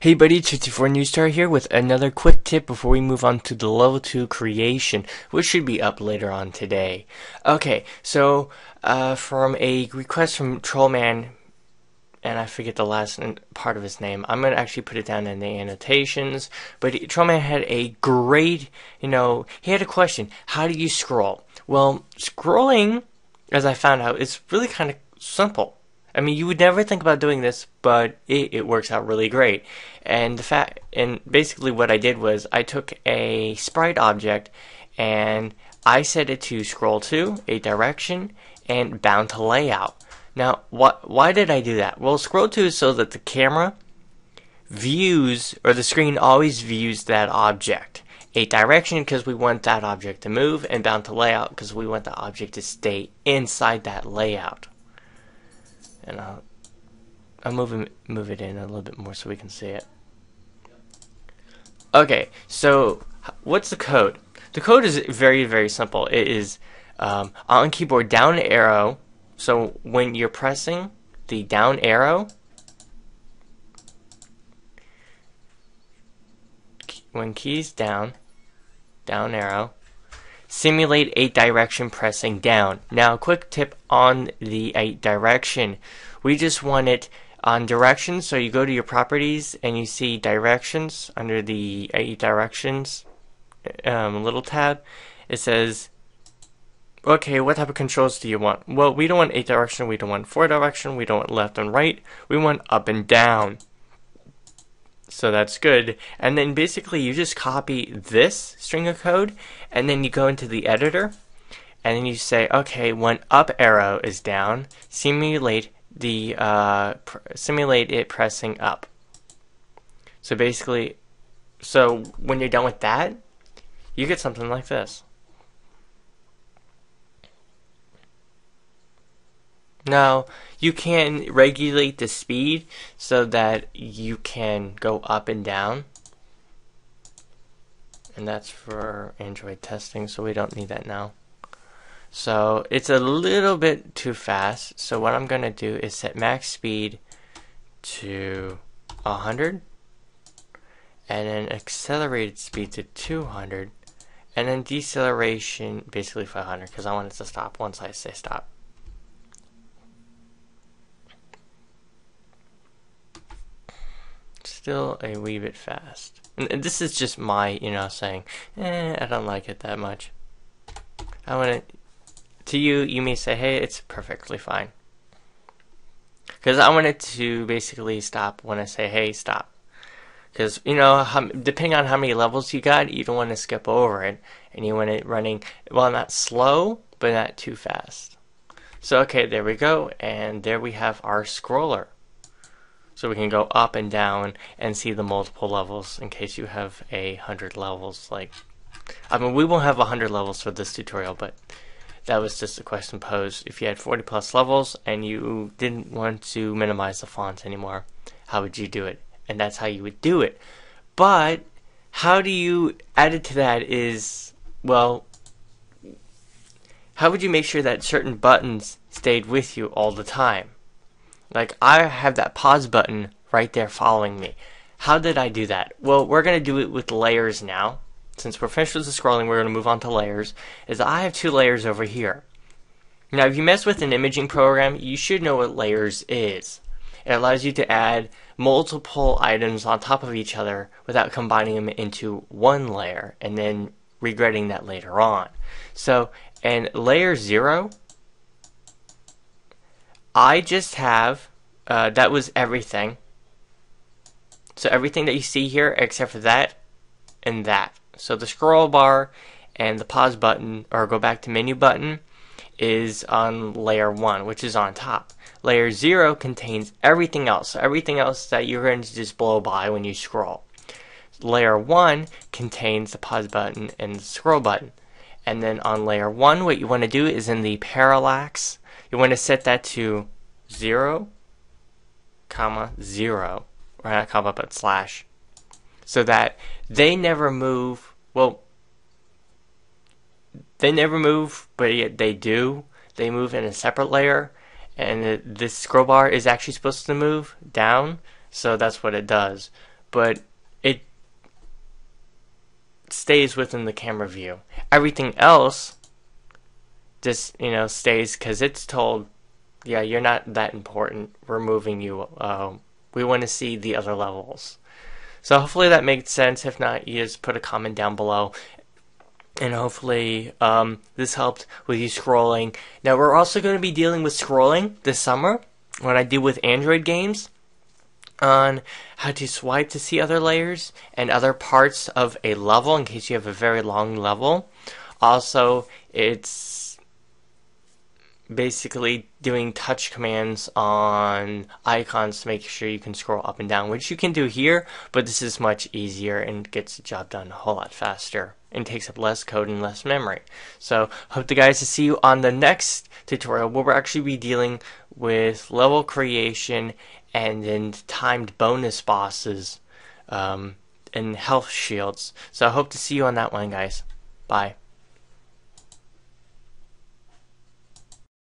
Hey buddy, 54 New Star here with another quick tip before we move on to the level 2 creation, which should be up later on today. Okay, so from a request from Trollman, and I forget the last part of his name, I'm going to actually put it down in the annotations, but Trollman had a great, he had a question, how do you scroll? Well, scrolling, as I found out, is really kind of simple. I mean, you would never think about doing this, but it works out really great. And basically what I did was I took a sprite object and I set it to scroll to, a direction, and bound to layout. Now, why did I do that? Well, scroll to is so that the camera views, or the screen always views that object. A direction because we want that object to move, and bound to layout because we want the object to stay inside that layout. And I'll move it in a little bit more so we can see it. Okay, so what's the code? The code is very, very simple. It is on keyboard down arrow. So when you're pressing the down arrow, when keys down arrow, simulate a direction pressing down. Now, quick tip on the direction. We just want it on directions, so you go to your properties and you see directions under the directions little tab. It says, okay, what type of controls do you want? Well, we don't want 8 direction, we don't want 4 direction, we don't want left and right, we want up and down. So that's good. And then basically you just copy this string of code and then you go into the editor and then you say, okay, when up arrow is down, simulate it pressing up. So basically, when you're done with that, you get something like this. Now, you can regulate the speed so that you can go up and down. And that's for Android testing, so we don't need that now. So it's a little bit too fast. So what I'm going to do is set max speed to 100. And then accelerated speed to 200. And then deceleration basically 500 because I want it to stop once I say stop. Still a wee bit fast. And this is just my, saying, I don't like it that much. I want it, to you, you may say, hey, it's perfectly fine. Because I want it to basically stop when I say, hey, stop. Because, depending on how many levels you got, you don't want to skip over it. And you want it running, well, not slow, but not too fast. So, okay, there we go. And there we have our scroller. So we can go up and down and see the multiple levels in case you have 100 levels. We won't have 100 levels for this tutorial, but that was just a question posed. If you had 40 plus levels and you didn't want to minimize the fonts anymore, how would you do it? And that's how you would do it. But how do you add it to that is, well, how would you make sure that certain buttons stayed with you all the time? Like, I have that pause button right there following me. How did I do that? Well, we're going to do it with layers now. Since we're finished with the scrolling, we're going to move on to layers. I have 2 layers over here. Now, if you mess with an imaging program, you should know what layers is. It allows you to add multiple items on top of each other without combining them into one layer and then regretting that later on. So, in layer 0, I just have, that was everything. So everything that you see here except for that and that. So the scroll bar and the pause button, or go back to menu button, is on layer 1, which is on top. Layer 0 contains everything else. So everything else that you're going to just blow by when you scroll. Layer 1 contains the pause button and the scroll button. And then on layer 1, what you want to do is in the parallax, you want to set that to 0, 0, or not comma, but slash, so that they never move. Well, they never move, but yet they do. They move in a separate layer, and this scroll bar is actually supposed to move down, so that's what it does. but it stays within the camera view. Everything else just, stays because it's told, yeah, you're not that important. We're moving you. We want to see the other levels. So hopefully that makes sense. If not, you just put a comment down below. And hopefully this helped with you scrolling. Now we're also going to be dealing with scrolling this summer, what I do with Android games, on how to swipe to see other layers and other parts of a level in case you have a very long level. Also, it's basically doing touch commands on icons to make sure you can scroll up and down, which you can do here, but this is much easier and gets the job done a whole lot faster and takes up less code and less memory. So hope to guys to see you on the next tutorial where we'll actually be dealing with level creation and then timed bonus bosses and health shields. So I hope to see you on that one, guys. Bye.